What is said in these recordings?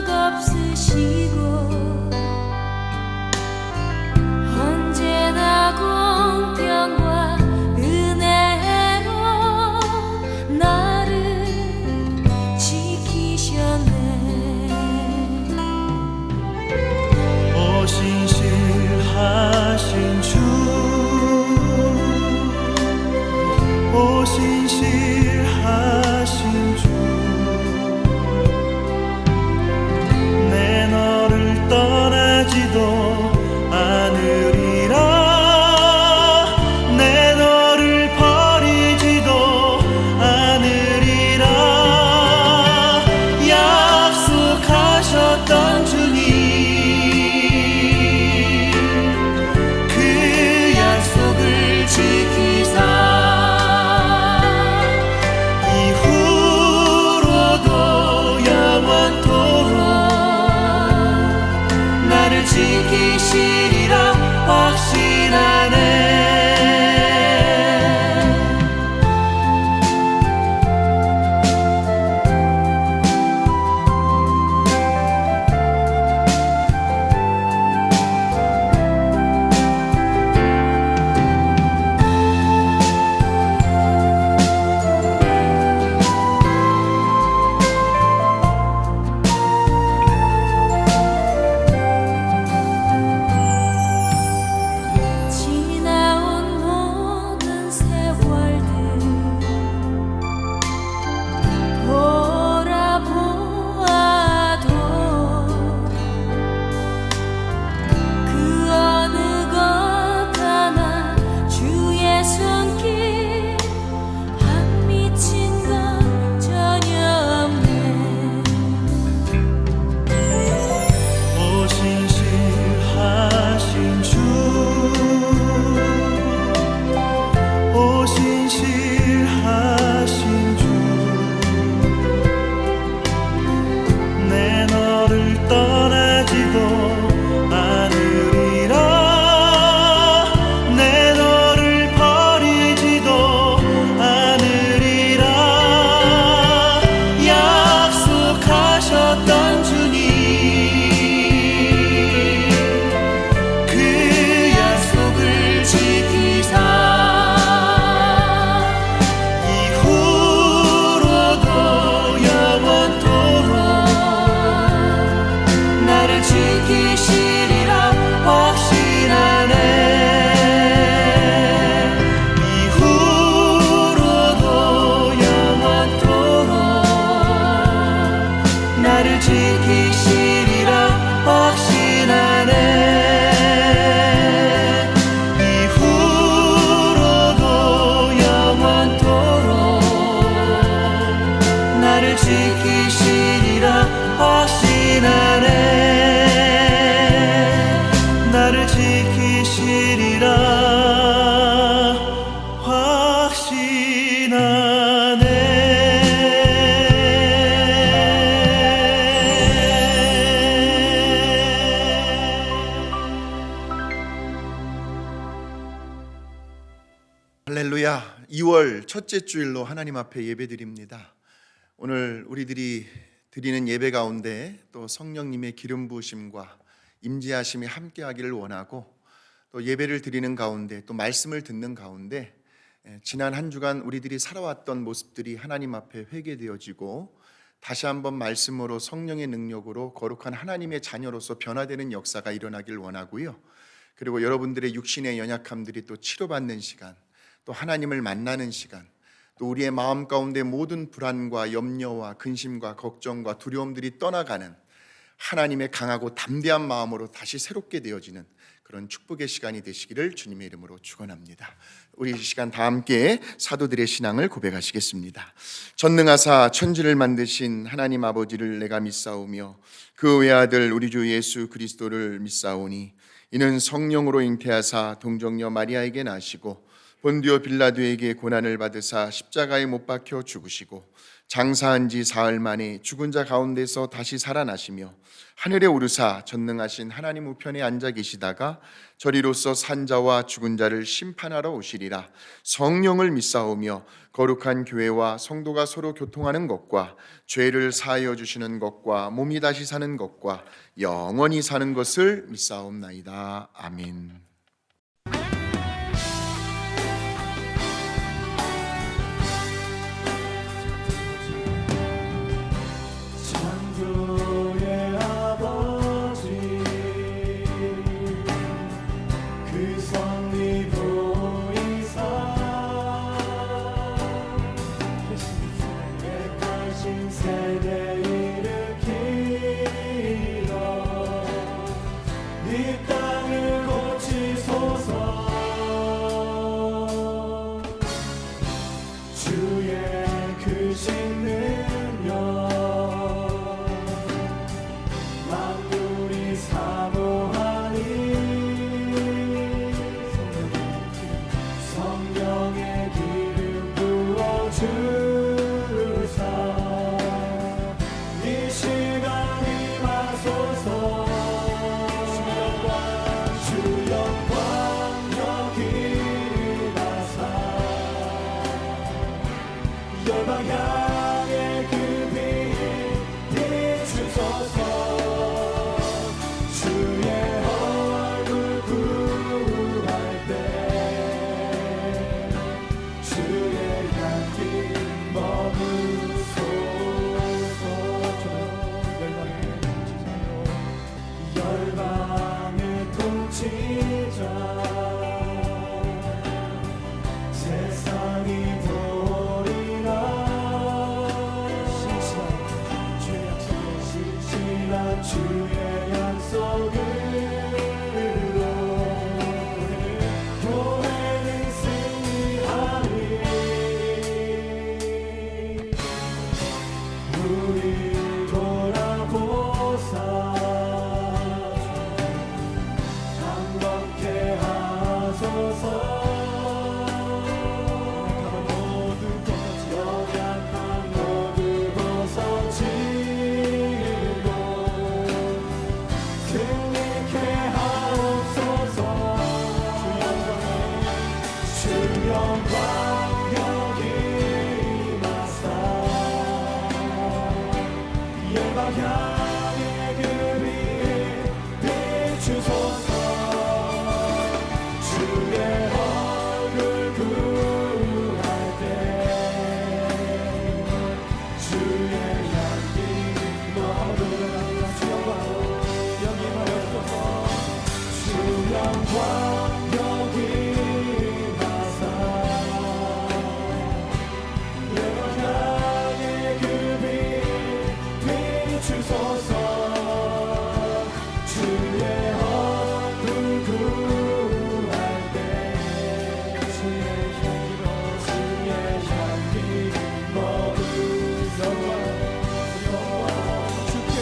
없으시고 언제나 공평과 은혜로 나를 지키셨네. 오신실하신 주, 오신실하신 주, 내 너를 떠나지도 않으리라. 내 너를 버리지도 않으리라. 약속하셨던 주님, 그 약속을 지키사 이후로도 영원토록 나를 지키시리라 확신하네. 지나온 모든 세월들 돌아보아도 그 어느 것 하나 주의 손길 안 미친 건 전혀 없네. 오신실하신 주, 오신실하신 주, 내 너를 떠나지도 않으리라. 내 너를 버리지도 않으리라. 약속하셨던 주님, 그 약속을 지키사 이후로도 영원토록 나를 지키시리라 확신하네. 이후로도 영원토록 나를 지키시리라 확신하네. 이후로도 영원토록 나를 지키시리라 확신하네. 나를 지키시리라 할렐루야. 2월 첫째 주일로 하나님 앞에 예배드립니다. 오늘 우리들이 드리는 예배 가운데 또 성령님의 기름 부으심과 임재하심이 함께하기를 원하고, 또 예배를 드리는 가운데 또 말씀을 듣는 가운데 지난 한 주간 우리들이 살아왔던 모습들이 하나님 앞에 회개되어지고 다시 한번 말씀으로 성령의 능력으로 거룩한 하나님의 자녀로서 변화되는 역사가 일어나길 원하고요. 그리고 여러분들의 육신의 연약함들이 또 치료받는 시간, 또 하나님을 만나는 시간, 또 우리의 마음 가운데 모든 불안과 염려와 근심과 걱정과 두려움들이 떠나가는 하나님의 강하고 담대한 마음으로 다시 새롭게 되어지는 그런 축복의 시간이 되시기를 주님의 이름으로 축원합니다. 우리 이 시간 다 함께 사도들의 신앙을 고백하시겠습니다. 전능하사 천지를 만드신 하나님 아버지를 내가 믿사오며 그 외아들 우리 주 예수 그리스도를 믿사오니 이는 성령으로 잉태하사 동정녀 마리아에게 나시고 본디오 빌라도에게 고난을 받으사 십자가에 못 박혀 죽으시고 장사한 지 사흘 만에 죽은 자 가운데서 다시 살아나시며 하늘에 오르사 전능하신 하나님 우편에 앉아 계시다가 저리로서 산자와 죽은 자를 심판하러 오시리라. 성령을 믿사오며 거룩한 교회와 성도가 서로 교통하는 것과 죄를 사하여 주시는 것과 몸이 다시 사는 것과 영원히 사는 것을 믿사옵나이다. 아멘. 창조의 아버지 그 섭리 보이사 택하신 세대 일으키러 이 땅을 고치소서. 주의 크신 능력 만물이 사모하니 성령의 기름 부어주사 이 시간 임하소서. 주 영광 여기 나사 열방 향해 그 빛 비추소서. 주의 얼굴 구할 때 주의 향기 머무소서. 열방의 통치자 세상이 보리라. 신실한 주의 약속으로 교회는 승리하리. 우리 돌아보사 강건케 하소서. 연약한 모두 벗어지고 승리케 하옵소서. 주 영광 여기 임하사 열방 향해 그 빛 비추소서. 주의 얼굴 구할 때 주의 향기 머무르라. 여기 임하옵소서. 주 영광 여기 임하사 열방 향해 그 빛 비추소서. 주의 얼굴 구할 때 주의 향기 머무소서. 주께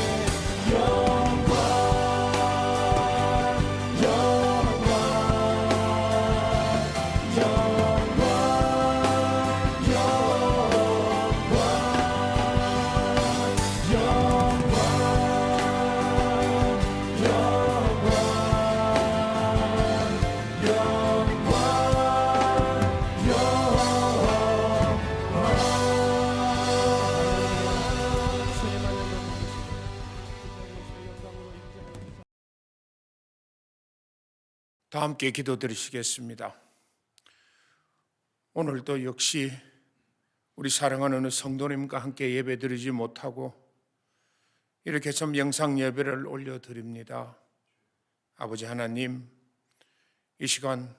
영광 영광 영광 다 함께 기도드리시겠습니다. 오늘도 역시 우리 사랑하는 성도님과 함께 예배드리지 못하고 이렇게 좀 영상 예배를 올려드립니다. 아버지 하나님, 이 시간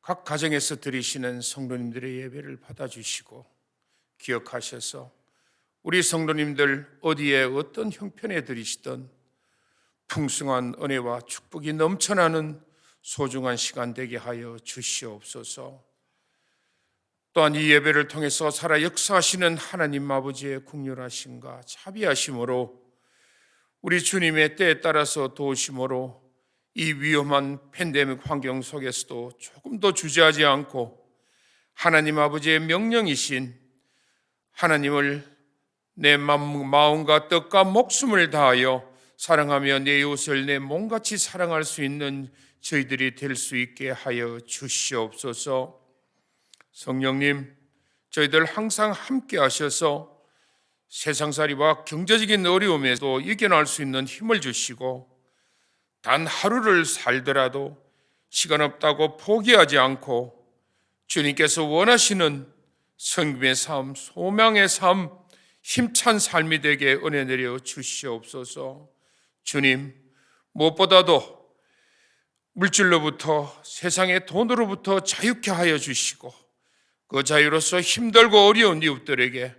각 가정에서 드리시는 성도님들의 예배를 받아주시고 기억하셔서 우리 성도님들 어디에 어떤 형편에 드리시던 풍성한 은혜와 축복이 넘쳐나는 소중한 시간 되게 하여 주시옵소서. 또한 이 예배를 통해서 살아 역사하시는 하나님 아버지의 긍휼하심과 자비하심으로 우리 주님의 때에 따라서 도우심으로 이 위험한 팬데믹 환경 속에서도 조금 더 주저하지 않고 하나님 아버지의 명령이신 하나님을 내 마음과 뜻과 목숨을 다하여 사랑하며 내 이웃을 내 몸같이 사랑할 수 있는 저희들이 될 수 있게 하여 주시옵소서. 성령님, 저희들 항상 함께 하셔서 세상살이와 경제적인 어려움에도 이겨낼 수 있는 힘을 주시고, 단 하루를 살더라도 시간 없다고 포기하지 않고 주님께서 원하시는 성김의 삶, 소망의 삶, 힘찬 삶이 되게 은혜 내려 주시옵소서. 주님, 무엇보다도 물질로부터, 세상의 돈으로부터 자유케 하여 주시고, 그 자유로서 힘들고 어려운 이웃들에게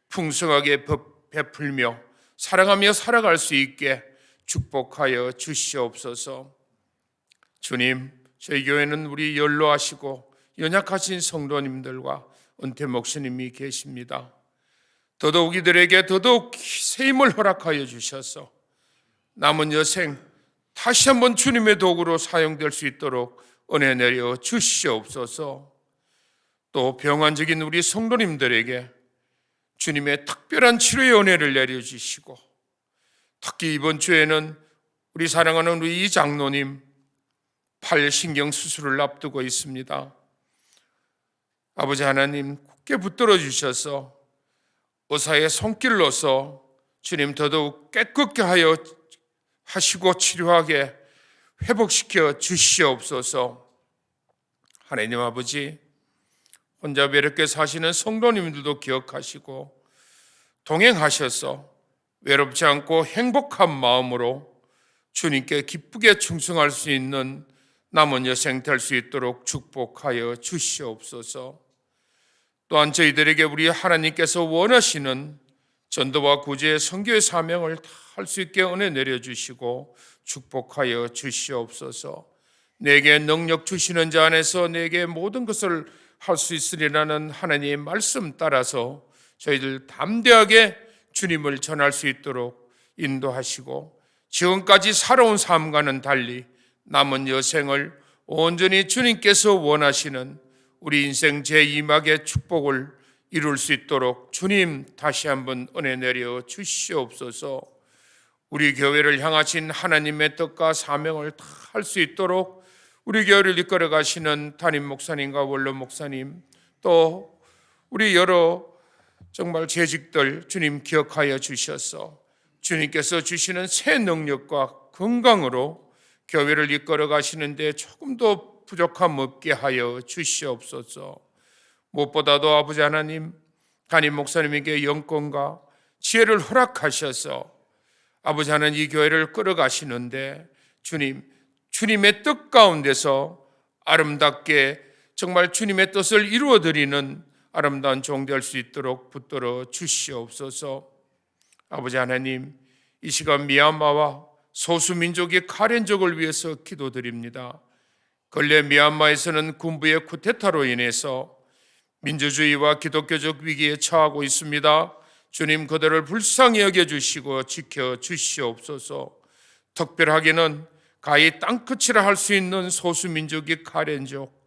풍성하게 베풀며 사랑하며 살아갈 수 있게 축복하여 주시옵소서. 주님, 저희 교회는 우리 연로하시고 연약하신 성도님들과 은퇴 목사님이 계십니다. 더더욱 이들에게 더더욱 새 힘을 허락하여 주셔서 남은 여생 다시 한번 주님의 도구로 사용될 수 있도록 은혜 내려 주시옵소서. 또 병환적인 우리 성도님들에게 주님의 특별한 치료의 은혜를 내려주시고, 특히 이번 주에는 우리 사랑하는 우리 이 장로님 팔 신경 수술을 앞두고 있습니다. 아버지 하나님, 굳게 붙들어 주셔서 의사의 손길로서 주님 더더욱 깨끗게 하여 하시고 치료하게 회복시켜 주시옵소서. 하나님 아버지, 혼자 외롭게 사시는 성도님들도 기억하시고 동행하셔서 외롭지 않고 행복한 마음으로 주님께 기쁘게 충성할 수 있는 남은 여생 될 수 있도록 축복하여 주시옵소서. 또한 저희들에게 우리 하나님께서 원하시는 전도와 구제의 선교의 사명을 다 할 수 있게 은혜 내려주시고 축복하여 주시옵소서. 내게 능력 주시는 자 안에서 내게 모든 것을 할 수 있으리라는 하나님의 말씀 따라서 저희들 담대하게 주님을 전할 수 있도록 인도하시고, 지금까지 살아온 삶과는 달리 남은 여생을 온전히 주님께서 원하시는 우리 인생 제2막의 축복을 이룰 수 있도록 주님 다시 한번 은혜 내려 주시옵소서. 우리 교회를 향하신 하나님의 뜻과 사명을 다 할 수 있도록 우리 교회를 이끌어 가시는 담임 목사님과 원로 목사님, 또 우리 여러 정말 재직들 주님 기억하여 주셔서 주님께서 주시는 새 능력과 건강으로 교회를 이끌어 가시는데 조금도 부족함 없게 하여 주시옵소서. 무엇보다도 아버지 하나님, 담임 목사님에게 영권과 지혜를 허락하셔서 아버지 하나님 이 교회를 끌어가시는데 주님의 뜻 가운데서 아름답게 정말 주님의 뜻을 이루어드리는 아름다운 종 될 수 있도록 붙들어 주시옵소서. 아버지 하나님, 이 시간 미얀마와 소수민족의 카렌족을 위해서 기도드립니다. 근래 미얀마에서는 군부의 쿠데타로 인해서 민주주의와 기독교적 위기에 처하고 있습니다. 주님, 그들을 불쌍히 여겨주시고 지켜주시옵소서. 특별하게는 가히 땅끝이라 할 수 있는 소수민족의 카렌족,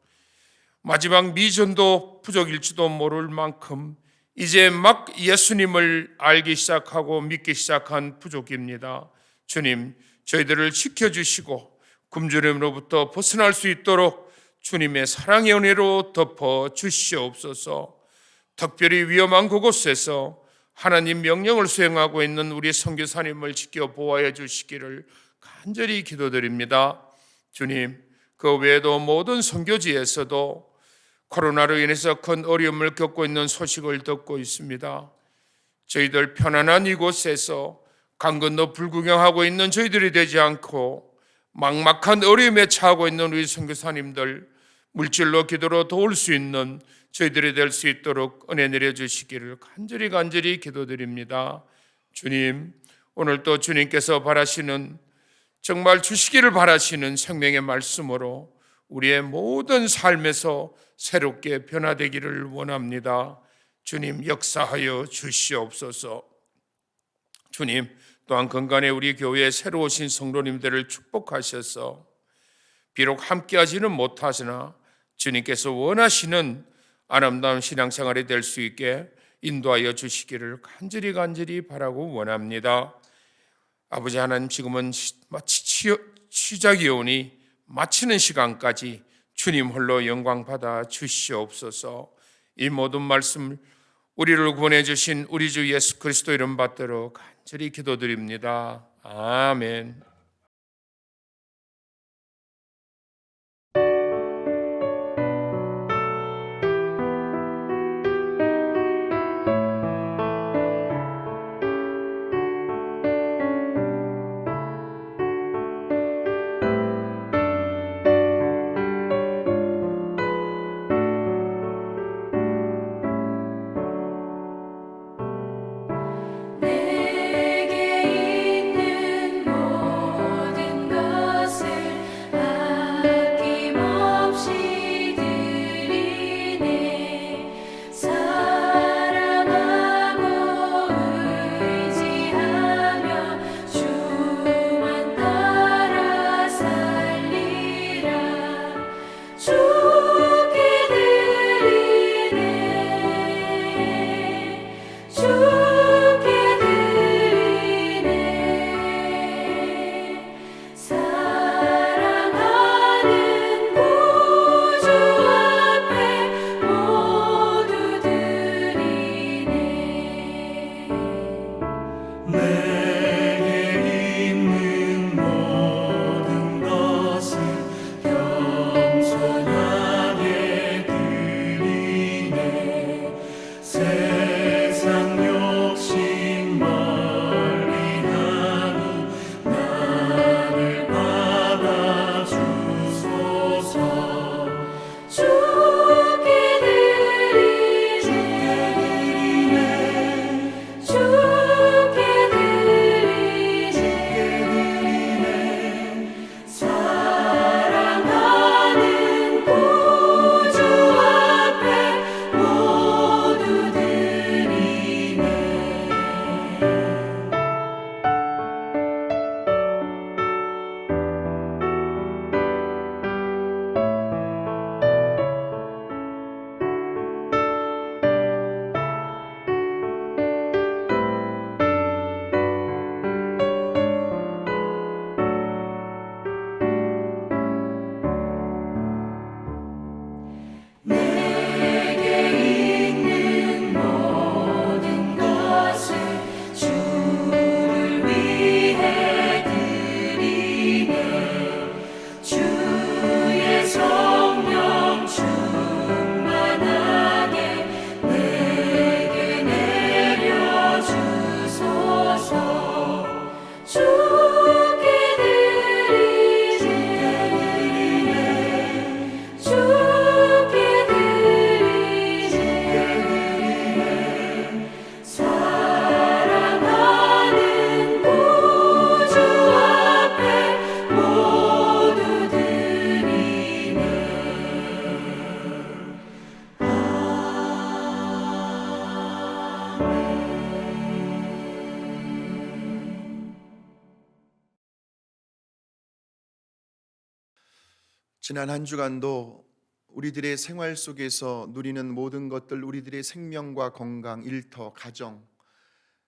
마지막 미전도 부족일지도 모를 만큼 이제 막 예수님을 알기 시작하고 믿기 시작한 부족입니다. 주님, 저희들을 지켜주시고 굶주림으로부터 벗어날 수 있도록 주님의 사랑의 은혜로 덮어 주시옵소서. 특별히 위험한 그곳에서 하나님 명령을 수행하고 있는 우리 선교사님을 지켜 보호해 주시기를 간절히 기도드립니다. 주님, 그 외에도 모든 선교지에서도 코로나로 인해서 큰 어려움을 겪고 있는 소식을 듣고 있습니다. 저희들 편안한 이곳에서 강 건너 불구경하고 있는 저희들이 되지 않고 막막한 어려움에 처하고 있는 우리 선교사님들 물질로 기도로 도울 수 있는 저희들이 될 수 있도록 은혜 내려주시기를 간절히 기도드립니다. 주님, 오늘 또 주님께서 바라시는, 정말 주시기를 바라시는 생명의 말씀으로 우리의 모든 삶에서 새롭게 변화되기를 원합니다. 주님, 역사하여 주시옵소서. 주님, 또한 건강에 우리 교회에 새로 오신 성도님들을 축복하셔서 비록 함께하지는 못하시나 주님께서 원하시는 아름다운 신앙생활이 될 수 있게 인도하여 주시기를 간절히 바라고 원합니다. 아버지 하나님, 지금은 마치 시작이 오니 마치는 시간까지 주님 홀로 영광 받아 주시옵소서. 이 모든 말씀을 우리를 구원해 주신 우리 주 예수 그리스도 이름 받들어 간절히 기도드립니다. 아멘. 내게 있는 모든 것을 아낌없이 드리네. 사랑하고 의지하며 주만 따라 살리라. 주께 드리네. 주께 드리네. 사랑하는 구주 앞에 모두 드리네. 내게 있는 모든 것을 겸손하게 드리네. 세상 욕심 멀리하니 나를 받아주소서. 주께 드리네. 주께 드리네. 사랑하는 구주 앞에 모두 드리네. 내게 있는 모든 것을 주를 위해 드리네. 주의 성령 충만하게 내게 내려주소서. 주께 드리네. 주께 드리네. 사랑하는 구주 앞에 모두 드리네. 지난 한 주간도 우리들의 생활 속에서 누리는 모든 것들, 우리들의 생명과 건강, 일터, 가정,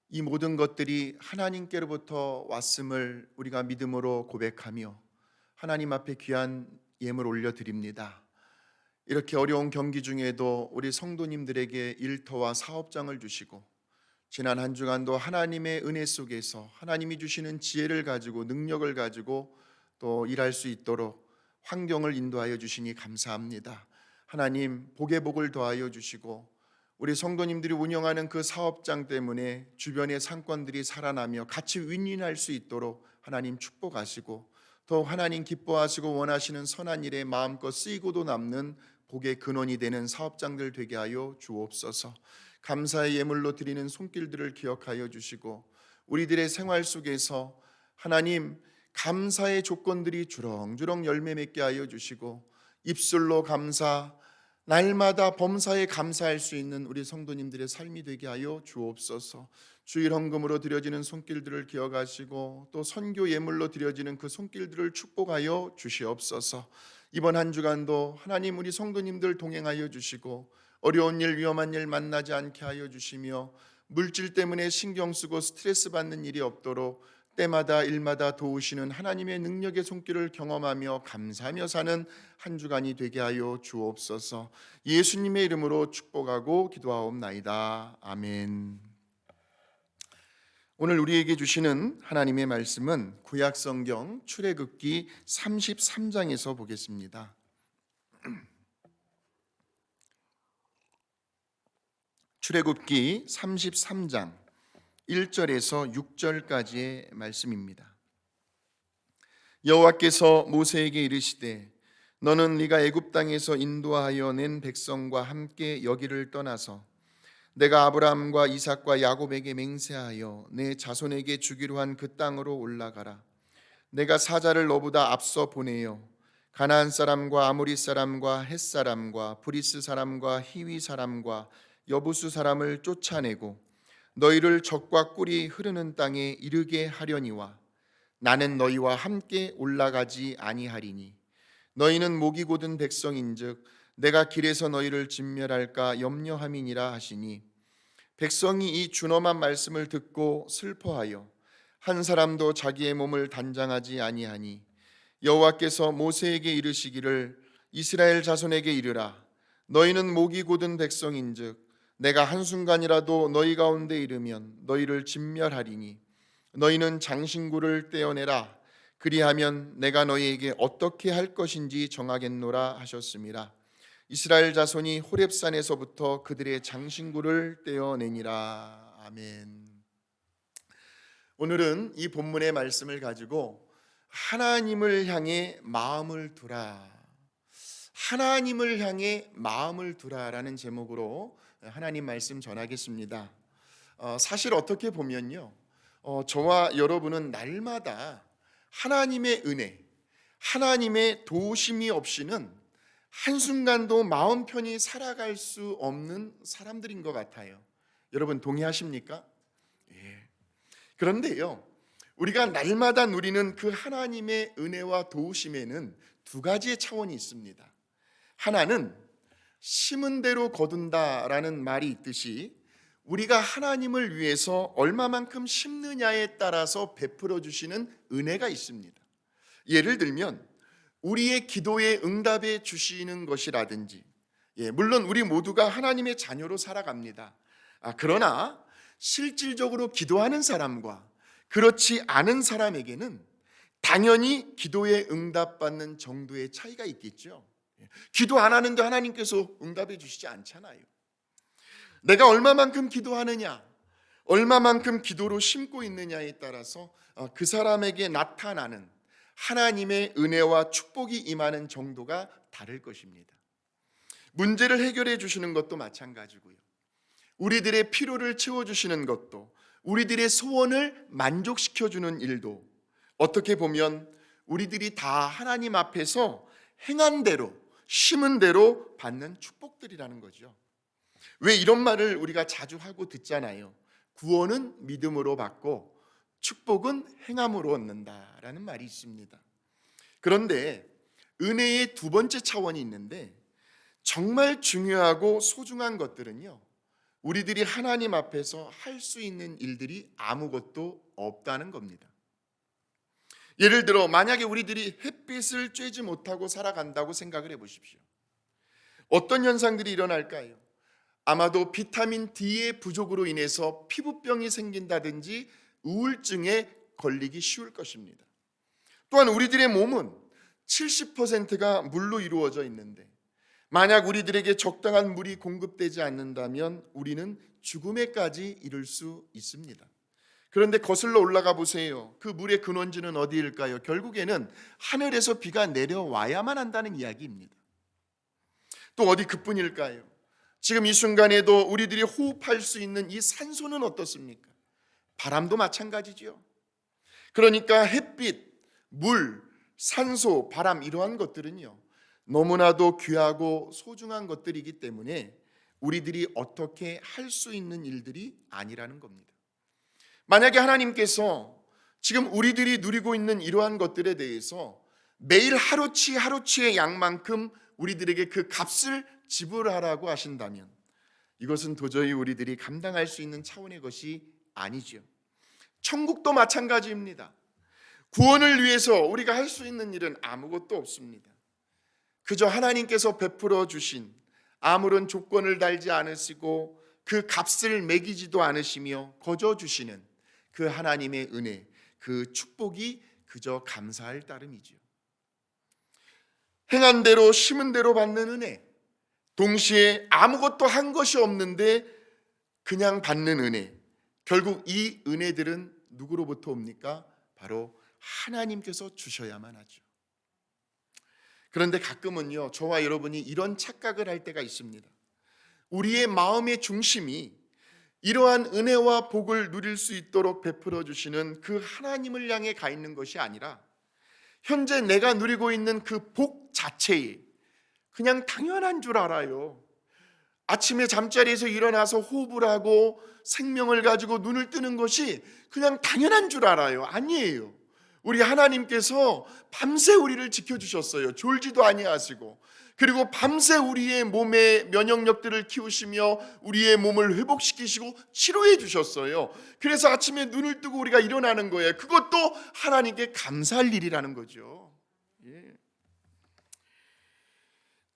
이 모든 것들이 하나님께로부터 왔음을 우리가 믿음으로 고백하며 하나님 앞에 귀한 예물 올려드립니다. 이렇게 어려운 경기 중에도 우리 성도님들에게 일터와 사업장을 주시고, 지난 한 주간도 하나님의 은혜 속에서 하나님이 주시는 지혜를 가지고 능력을 가지고 또 일할 수 있도록 환경을 인도하여 주시니 감사합니다. 하나님 복의 복을 더하여 주시고, 우리 성도님들이 운영하는 그 사업장 때문에 주변의 상권들이 살아나며 같이 윈윈할 수 있도록 하나님 축복하시고, 더 하나님 기뻐하시고 원하시는 선한 일에 마음껏 쓰이고도 남는 복의 근원이 되는 사업장들 되게 하여 주옵소서. 감사의 예물로 드리는 손길들을 기억하여 주시고, 우리들의 생활 속에서 하나님 감사의 조건들이 주렁주렁 열매 맺게 하여 주시고, 입술로 감사, 날마다 범사에 감사할 수 있는 우리 성도님들의 삶이 되게 하여 주옵소서. 주일 헌금으로 드려지는 손길들을 기억하시고, 또 선교 예물로 드려지는 그 손길들을 축복하여 주시옵소서. 이번 한 주간도 하나님 우리 성도님들 동행하여 주시고, 어려운 일, 위험한 일 만나지 않게 하여 주시며 물질 때문에 신경 쓰고 스트레스 받는 일이 없도록 때마다 일마다 도우시는 하나님의 능력의 손길을 경험하며 감사하며 사는 한 주간이 되게 하여 주옵소서. 예수님의 이름으로 축복하고 기도하옵나이다. 아멘. 오늘 우리에게 주시는 하나님의 말씀은 구약성경 출애굽기 33장에서 보겠습니다. 출애굽기 33장 1절에서 6절까지의 말씀입니다. 여호와께서 모세에게 이르시되 너는 네가 애굽 땅에서 인도하여 낸 백성과 함께 여기를 떠나서 내가 아브라함과 이삭과 야곱에게 맹세하여 내 자손에게 주기로 한 그 땅으로 올라가라. 내가 사자를 너보다 앞서 보내어 가나안 사람과 아모리 사람과 헷 사람과 브리스 사람과 히위 사람과 여부수 사람을 쫓아내고 너희를 적과 꿀이 흐르는 땅에 이르게 하려니와 나는 너희와 함께 올라가지 아니하리니 너희는 목이 곧은 백성인즉 내가 길에서 너희를 진멸할까 염려함이니라 하시니 백성이 이 준엄한 말씀을 듣고 슬퍼하여 한 사람도 자기의 몸을 단장하지 아니하니 여호와께서 모세에게 이르시기를 이스라엘 자손에게 이르라 너희는 목이 곧은 백성인즉 내가 한순간이라도 너희 가운데 이르면 너희를 진멸하리니 너희는 장신구를 떼어내라 그리하면 내가 너희에게 어떻게 할 것인지 정하겠노라 하셨습니다. 이스라엘 자손이 호렙산에서부터 그들의 장신구를 떼어내니라. 아멘. 오늘은 이 본문의 말씀을 가지고 하나님을 향해 마음을 두라, 하나님을 향해 마음을 두라라는 제목으로 하나님 말씀 전하겠습니다. 사실 어떻게 보면요, 저와 여러분은 날마다 하나님의 은혜, 하나님의 도우심이 없이는 한순간도 마음 편히 살아갈 수 없는 사람들인 것 같아요. 여러분 동의하십니까? 예. 그런데요, 우리가 날마다 누리는 그 하나님의 은혜와 도우심에는 두 가지의 차원이 있습니다. 하나는 심은 대로 거둔다라는 말이 있듯이 우리가 하나님을 위해서 얼마만큼 심느냐에 따라서 베풀어 주시는 은혜가 있습니다. 예를 들면 우리의 기도에 응답해 주시는 것이라든지, 물론 우리 모두가 하나님의 자녀로 살아갑니다. 그러나 실질적으로 기도하는 사람과 그렇지 않은 사람에게는 당연히 기도에 응답받는 정도의 차이가 있겠죠. 기도 안 하는데 하나님께서 응답해 주시지 않잖아요. 내가 얼마만큼 기도하느냐, 얼마만큼 기도로 심고 있느냐에 따라서 그 사람에게 나타나는 하나님의 은혜와 축복이 임하는 정도가 다를 것입니다. 문제를 해결해 주시는 것도 마찬가지고요. 우리들의 필요를 채워주시는 것도, 우리들의 소원을 만족시켜 주는 일도 어떻게 보면 우리들이 다 하나님 앞에서 행한 대로, 심은 대로 받는 축복들이라는 거죠. 왜 이런 말을 우리가 자주 하고 듣잖아요. 구원은 믿음으로 받고 축복은 행함으로 얻는다라는 말이 있습니다. 그런데 은혜의 두 번째 차원이 있는데, 정말 중요하고 소중한 것들은요, 우리들이 하나님 앞에서 할 수 있는 일들이 아무것도 없다는 겁니다. 예를 들어 만약에 우리들이 햇빛을 쬐지 못하고 살아간다고 생각을 해보십시오. 어떤 현상들이 일어날까요? 아마도 비타민 D의 부족으로 인해서 피부병이 생긴다든지 우울증에 걸리기 쉬울 것입니다. 또한 우리들의 몸은 70%가 물로 이루어져 있는데 만약 우리들에게 적당한 물이 공급되지 않는다면 우리는 죽음에까지 이를 수 있습니다. 그런데 거슬러 올라가 보세요. 그 물의 근원지는 어디일까요? 결국에는 하늘에서 비가 내려와야만 한다는 이야기입니다. 또 어디 그뿐일까요? 지금 이 순간에도 우리들이 호흡할 수 있는 이 산소는 어떻습니까? 바람도 마찬가지죠. 그러니까 햇빛, 물, 산소, 바람 이러한 것들은요, 너무나도 귀하고 소중한 것들이기 때문에 우리들이 어떻게 할 수 있는 일들이 아니라는 겁니다. 만약에 하나님께서 지금 우리들이 누리고 있는 이러한 것들에 대해서 매일 하루치 하루치의 양만큼 우리들에게 그 값을 지불하라고 하신다면 이것은 도저히 우리들이 감당할 수 있는 차원의 것이 아니죠. 천국도 마찬가지입니다. 구원을 위해서 우리가 할 수 있는 일은 아무것도 없습니다. 그저 하나님께서 베풀어 주신 아무런 조건을 달지 않으시고 그 값을 매기지도 않으시며 거저 주시는 그 하나님의 은혜, 그 축복이 그저 감사할 따름이죠. 행한 대로 심은 대로 받는 은혜, 동시에 아무것도 한 것이 없는데 그냥 받는 은혜, 결국 이 은혜들은 누구로부터 옵니까? 바로 하나님께서 주셔야만 하죠. 그런데 가끔은요, 저와 여러분이 이런 착각을 할 때가 있습니다. 우리의 마음의 중심이 이러한 은혜와 복을 누릴 수 있도록 베풀어 주시는 그 하나님을 향해 가 있는 것이 아니라 현재 내가 누리고 있는 그 복 자체에 그냥 당연한 줄 알아요. 아침에 잠자리에서 일어나서 호흡을 하고 생명을 가지고 눈을 뜨는 것이 그냥 당연한 줄 알아요. 아니에요. 우리 하나님께서 밤새 우리를 지켜주셨어요. 졸지도 아니하시고, 그리고 밤새 우리의 몸의 면역력들을 키우시며 우리의 몸을 회복시키시고 치료해 주셨어요. 그래서 아침에 눈을 뜨고 우리가 일어나는 거예요. 그것도 하나님께 감사할 일이라는 거죠. 예.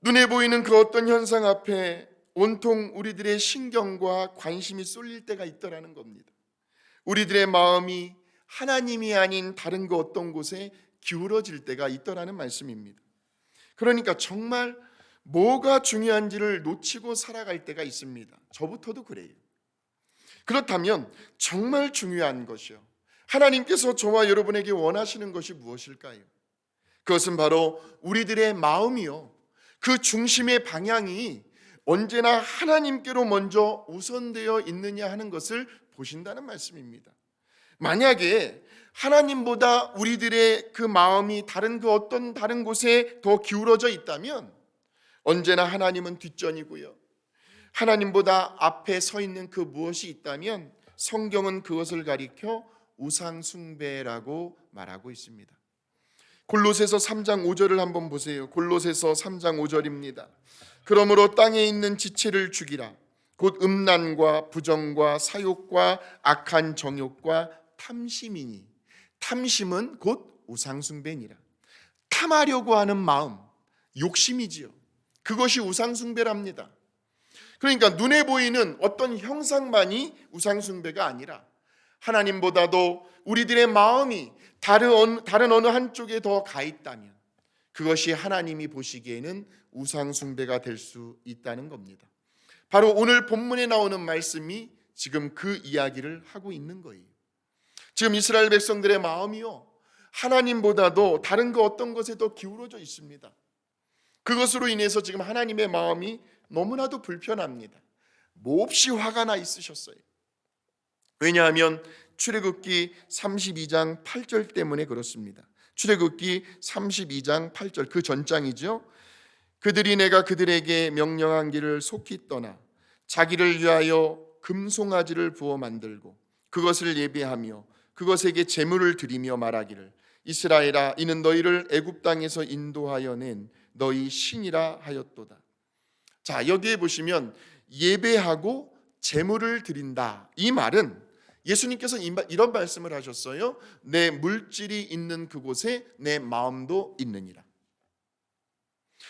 눈에 보이는 그 어떤 현상 앞에 온통 우리들의 신경과 관심이 쏠릴 때가 있더라는 겁니다. 우리들의 마음이 하나님이 아닌 다른 그 어떤 곳에 기울어질 때가 있더라는 말씀입니다. 그러니까 정말 뭐가 중요한지를 놓치고 살아갈 때가 있습니다. 저부터도 그래요. 그렇다면 정말 중요한 것이요, 하나님께서 저와 여러분에게 원하시는 것이 무엇일까요? 그것은 바로 우리들의 마음이요, 그 중심의 방향이 언제나 하나님께로 먼저 우선되어 있느냐 하는 것을 보신다는 말씀입니다. 만약에 하나님보다 우리들의 그 마음이 다른 그 어떤 다른 곳에 더 기울어져 있다면 언제나 하나님은 뒷전이고요, 하나님보다 앞에 서 있는 그 무엇이 있다면 성경은 그것을 가리켜 우상 숭배라고 말하고 있습니다. 골로새서 3장 5절을 한번 보세요. 골로새서 3장 5절입니다. 그러므로 땅에 있는 지체를 죽이라. 곧 음란과 부정과 사욕과 악한 정욕과 탐심이니. 탐심은 곧 우상숭배니라. 탐하려고 하는 마음, 욕심이지요. 그것이 우상숭배랍니다. 그러니까 눈에 보이는 어떤 형상만이 우상숭배가 아니라 하나님보다도 우리들의 마음이 다른 어느 한쪽에 더 가 있다면 그것이 하나님이 보시기에는 우상숭배가 될 수 있다는 겁니다. 바로 오늘 본문에 나오는 말씀이 지금 그 이야기를 하고 있는 거예요. 지금 이스라엘 백성들의 마음이요, 하나님보다도 다른 그 어떤 것에 더 기울어져 있습니다. 그것으로 인해서 지금 하나님의 마음이 너무나도 불편합니다. 몹시 화가 나 있으셨어요. 왜냐하면 출애굽기 32장 8절 때문에 그렇습니다. 출애굽기 32장 8절, 그 전장이죠. 그들이 내가 그들에게 명령한 길을 속히 떠나 자기를 위하여 금송아지를 부어 만들고 그것을 예배하며 그것에게 제물을 드리며 말하기를 이스라엘아, 이는 너희를 애굽 땅에서 인도하여 낸 너희 신이라 하였도다. 자, 여기에 보시면 예배하고 제물을 드린다, 이 말은 예수님께서 이런 말씀을 하셨어요. 내 물질이 있는 그곳에 내 마음도 있느니라.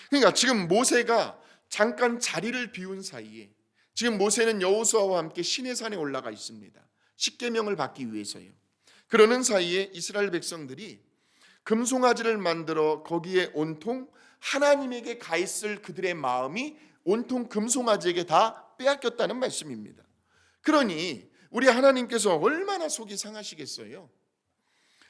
그러니까 지금 모세가 잠깐 자리를 비운 사이에 지금 모세는 여호수아와 함께 시내산에 올라가 있습니다. 십계명을 받기 위해서요. 그러는 사이에 이스라엘 백성들이 금송아지를 만들어 거기에 온통 하나님에게 가 있을 그들의 마음이 온통 금송아지에게 다 빼앗겼다는 말씀입니다. 그러니 우리 하나님께서 얼마나 속이 상하시겠어요?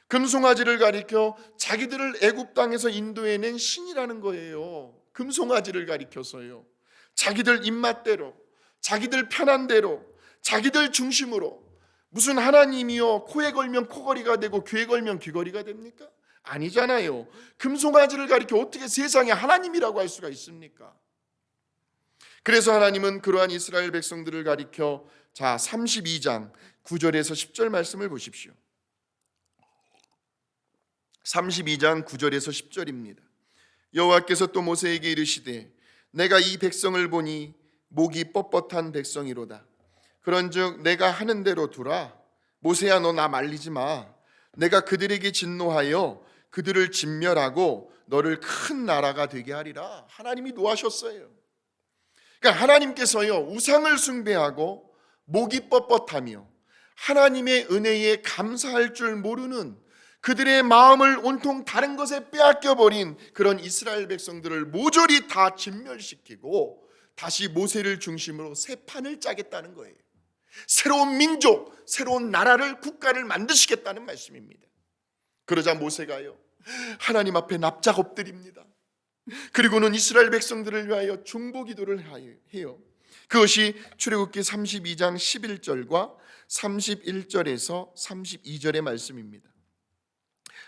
금송아지를 가리켜 자기들을 애굽 땅에서 인도해낸 신이라는 거예요. 금송아지를 가리켜서요. 자기들 입맛대로, 자기들 편한 대로, 자기들 중심으로, 무슨 하나님이요 코에 걸면 코걸이가 되고 귀에 걸면 귀걸이가 됩니까? 아니잖아요. 금송아지를 가리켜 어떻게 세상에 하나님이라고 할 수가 있습니까? 그래서 하나님은 그러한 이스라엘 백성들을 가리켜, 자, 32장 9절에서 10절 말씀을 보십시오. 32장 9절에서 10절입니다. 여호와께서 또 모세에게 이르시되 내가 이 백성을 보니 목이 뻣뻣한 백성이로다. 그런즉 내가 하는 대로 두라. 모세야, 너 나 말리지 마. 내가 그들에게 진노하여 그들을 진멸하고 너를 큰 나라가 되게 하리라. 하나님이 노하셨어요. 그러니까 하나님께서요, 우상을 숭배하고 목이 뻣뻣하며 하나님의 은혜에 감사할 줄 모르는 그들의 마음을 온통 다른 것에 빼앗겨 버린 그런 이스라엘 백성들을 모조리 다 진멸시키고 다시 모세를 중심으로 새 판을 짜겠다는 거예요. 새로운 민족, 새로운 나라를, 국가를 만드시겠다는 말씀입니다. 그러자 모세가요, 하나님 앞에 납작 엎드립니다. 그리고는 이스라엘 백성들을 위하여 중보 기도를 해요. 그것이 출애굽기 32장 11절과 31절에서 32절의 말씀입니다.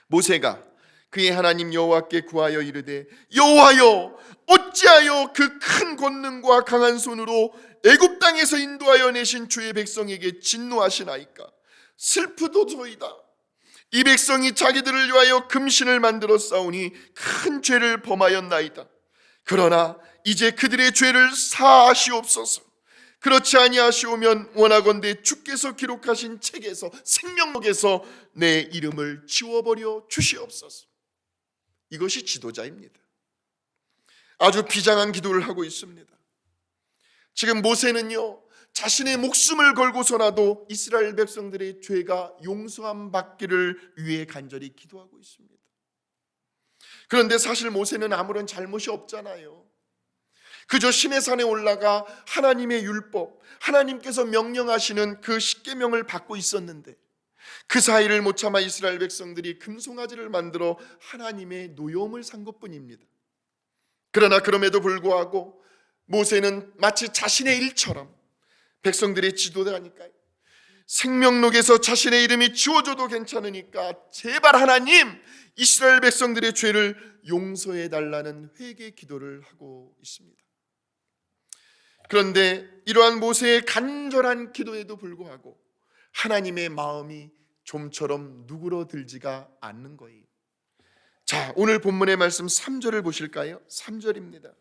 모세가 그의 하나님 여호와께 구하여 이르되, 여호와여, 어찌하여 그 큰 권능과 강한 손으로 애굽 땅에서 인도하여 내신 주의 백성에게 진노하시나이까? 슬프도소이다. 이 백성이 자기들을 위하여 금신을 만들어 싸우니 큰 죄를 범하였나이다. 그러나 이제 그들의 죄를 사하시옵소서. 그렇지 아니하시오면 원하건대 주께서 기록하신 책에서, 생명록에서 내 이름을 지워버려 주시옵소서. 이것이 지도자입니다. 아주 비장한 기도를 하고 있습니다. 지금 모세는요, 자신의 목숨을 걸고서라도 이스라엘 백성들의 죄가 용서함 받기를 위해 간절히 기도하고 있습니다. 그런데 사실 모세는 아무런 잘못이 없잖아요. 그저 시내산에 올라가 하나님의 율법, 하나님께서 명령하시는 그 십계명을 받고 있었는데 그 사이를 못 참아 이스라엘 백성들이 금송아지를 만들어 하나님의 노여움을 산 것뿐입니다. 그러나 그럼에도 불구하고 모세는 마치 자신의 일처럼 백성들의 지도자니까요, 생명록에서 자신의 이름이 지워져도 괜찮으니까 제발 하나님, 이스라엘 백성들의 죄를 용서해 달라는 회개 기도를 하고 있습니다. 그런데 이러한 모세의 간절한 기도에도 불구하고 하나님의 마음이 좀처럼 누그러들지가 않는 거예요. 자, 오늘 본문의 말씀 3절을 보실까요? 3절입니다.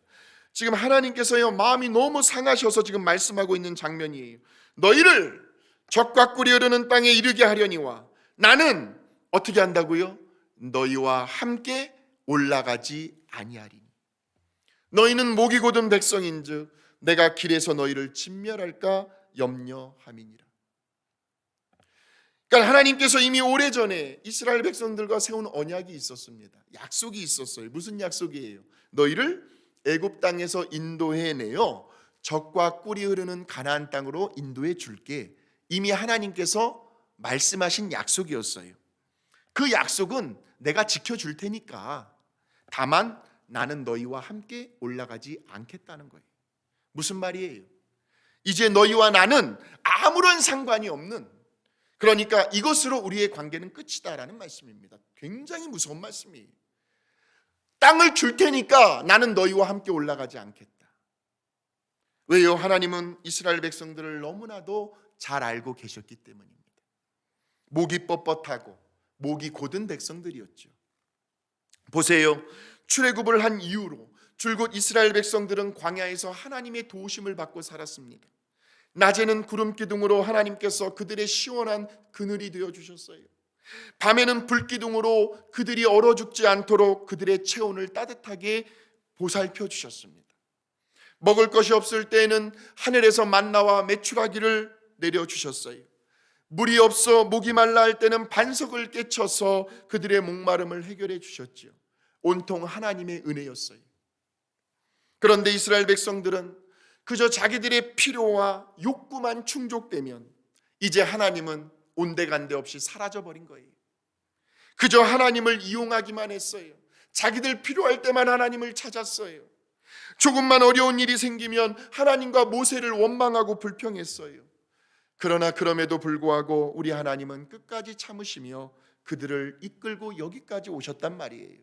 지금 하나님께서요, 마음이 너무 상하셔서 지금 말씀하고 있는 장면이에요. 너희를 적과 꿀이 흐르는 땅에 이르게 하려니와 나는 어떻게 한다고요? 너희와 함께 올라가지 아니하리니. 너희는 목이 곧은 백성인즉 내가 길에서 너희를 진멸할까 염려함이니라. 그러니까 하나님께서 이미 오래전에 이스라엘 백성들과 세운 언약이 있었습니다. 약속이 있었어요. 무슨 약속이에요? 너희를 애굽 땅에서 인도해내어 적과 꿀이 흐르는 가나안 땅으로 인도해 줄게. 이미 하나님께서 말씀하신 약속이었어요. 그 약속은 내가 지켜줄 테니까 다만 나는 너희와 함께 올라가지 않겠다는 거예요. 무슨 말이에요? 이제 너희와 나는 아무런 상관이 없는, 그러니까 이것으로 우리의 관계는 끝이다라는 말씀입니다. 굉장히 무서운 말씀이에요. 땅을 줄 테니까 나는 너희와 함께 올라가지 않겠다. 왜요? 하나님은 이스라엘 백성들을 너무나도 잘 알고 계셨기 때문입니다. 목이 뻣뻣하고 목이 곧은 백성들이었죠. 보세요. 출애굽을 한 이후로 줄곧 이스라엘 백성들은 광야에서 하나님의 도우심을 받고 살았습니다. 낮에는 구름 기둥으로 하나님께서 그들의 시원한 그늘이 되어 주셨어요. 밤에는 불 기둥으로 그들이 얼어 죽지 않도록 그들의 체온을 따뜻하게 보살펴 주셨습니다. 먹을 것이 없을 때에는 하늘에서 만나와 메추라기를 내려 주셨어요. 물이 없어 목이 말라 할 때는 반석을 깨쳐서 그들의 목마름을 해결해 주셨지요. 온통 하나님의 은혜였어요. 그런데 이스라엘 백성들은 그저 자기들의 필요와 욕구만 충족되면 이제 하나님은 온데간데 없이 사라져버린 거예요. 그저 하나님을 이용하기만 했어요. 자기들 필요할 때만 하나님을 찾았어요. 조금만 어려운 일이 생기면 하나님과 모세를 원망하고 불평했어요. 그러나 그럼에도 불구하고 우리 하나님은 끝까지 참으시며 그들을 이끌고 여기까지 오셨단 말이에요.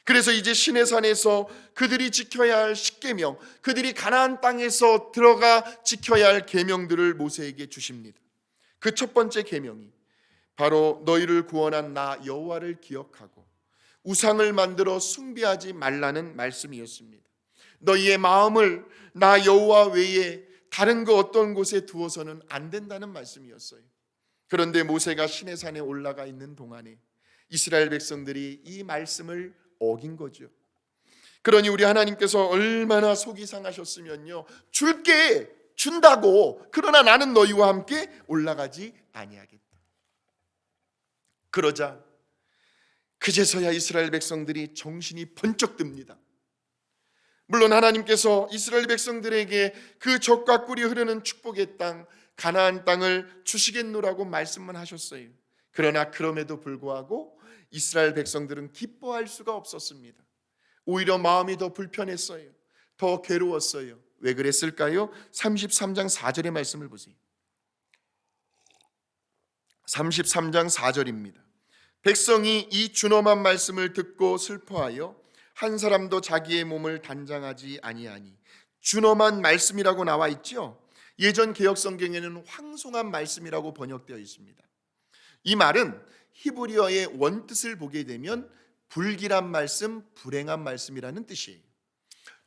그래서 이제 시내산에서 그들이 지켜야 할 십계명, 그들이 가나안 땅에서 들어가 지켜야 할 계명들을 모세에게 주십니다. 그 첫 번째 계명이 바로 너희를 구원한 나 여호와를 기억하고 우상을 만들어 숭배하지 말라는 말씀이었습니다. 너희의 마음을 나 여호와 외에 다른 그 어떤 곳에 두어서는 안 된다는 말씀이었어요. 그런데 모세가 시내산에 올라가 있는 동안에 이스라엘 백성들이 이 말씀을 어긴 거죠. 그러니 우리 하나님께서 얼마나 속이 상하셨으면요, 줄게, 준다고, 그러나 나는 너희와 함께 올라가지 아니하겠다. 그러자 그제서야 이스라엘 백성들이 정신이 번쩍 듭니다. 물론 하나님께서 이스라엘 백성들에게 그 젖과 꿀이 흐르는 축복의 땅 가나안 땅을 주시겠노라고 말씀만 하셨어요. 그러나 그럼에도 불구하고 이스라엘 백성들은 기뻐할 수가 없었습니다. 오히려 마음이 더 불편했어요. 더 괴로웠어요. 왜 그랬을까요? 33장 4절의 말씀을 보세요. 33장 4절입니다. 백성이 이 준엄한 말씀을 듣고 슬퍼하여 한 사람도 자기의 몸을 단장하지 아니하니. 준엄한 말씀이라고 나와 있죠. 예전 개역 성경에는 황송한 말씀이라고 번역되어 있습니다. 이 말은 히브리어의 원뜻을 보게 되면 불길한 말씀, 불행한 말씀이라는 뜻이에요.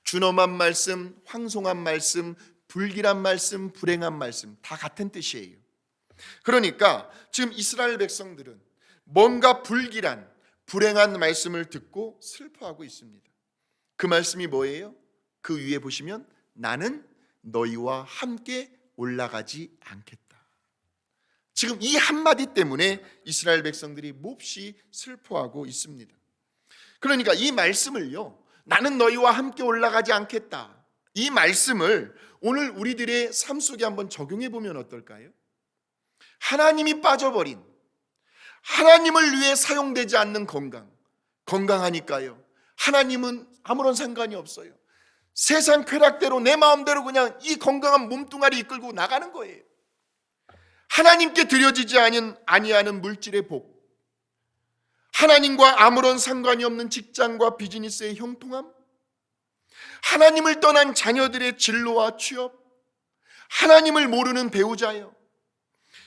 준엄한 말씀, 황송한 말씀, 불길한 말씀, 불행한 말씀 다 같은 뜻이에요. 그러니까 지금 이스라엘 백성들은 뭔가 불길한, 불행한 말씀을 듣고 슬퍼하고 있습니다. 그 말씀이 뭐예요? 그 위에 보시면 나는 너희와 함께 올라가지 않겠다. 지금 이 한마디 때문에 이스라엘 백성들이 몹시 슬퍼하고 있습니다. 그러니까 이 말씀을요, 나는 너희와 함께 올라가지 않겠다, 이 말씀을 오늘 우리들의 삶 속에 한번 적용해 보면 어떨까요? 하나님이 빠져버린, 하나님을 위해 사용되지 않는 건강하니까요, 하나님은 아무런 상관이 없어요. 세상 쾌락대로 내 마음대로 그냥 이 건강한 몸뚱아리 이끌고 나가는 거예요. 하나님께 드려지지 아니하는 물질의 복, 하나님과 아무런 상관이 없는 직장과 비즈니스의 형통함, 하나님을 떠난 자녀들의 진로와 취업, 하나님을 모르는 배우자요.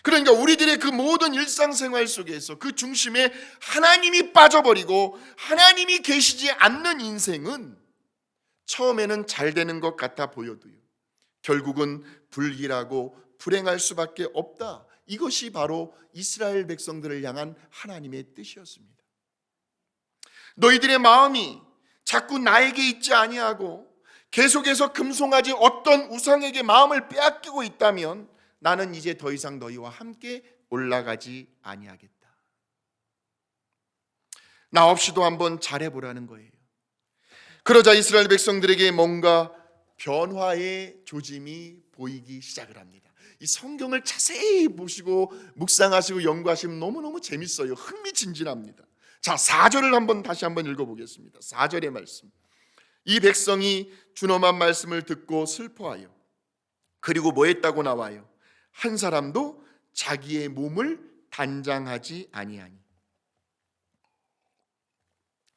그러니까 우리들의 그 모든 일상생활 속에서 그 중심에 하나님이 빠져버리고 하나님이 계시지 않는 인생은 처음에는 잘 되는 것 같아 보여도요, 결국은 불길하고 불행할 수밖에 없다. 이것이 바로 이스라엘 백성들을 향한 하나님의 뜻이었습니다. 너희들의 마음이 자꾸 나에게 있지 아니하고 계속해서 금송아지 어떤 우상에게 마음을 빼앗기고 있다면 나는 이제 더 이상 너희와 함께 올라가지 아니하겠다. 나 없이도 한번 잘해보라는 거예요. 그러자 이스라엘 백성들에게 뭔가 변화의 조짐이 보이기 시작을 합니다. 이 성경을 자세히 보시고 묵상하시고 연구하시면 너무너무 재밌어요. 흥미진진합니다. 자, 4절을 다시 한번 읽어보겠습니다. 4절의 말씀. 이 백성이 준엄한 말씀을 듣고 슬퍼하여, 그리고 뭐 했다고 나와요? 한 사람도 자기의 몸을 단장하지 아니하니.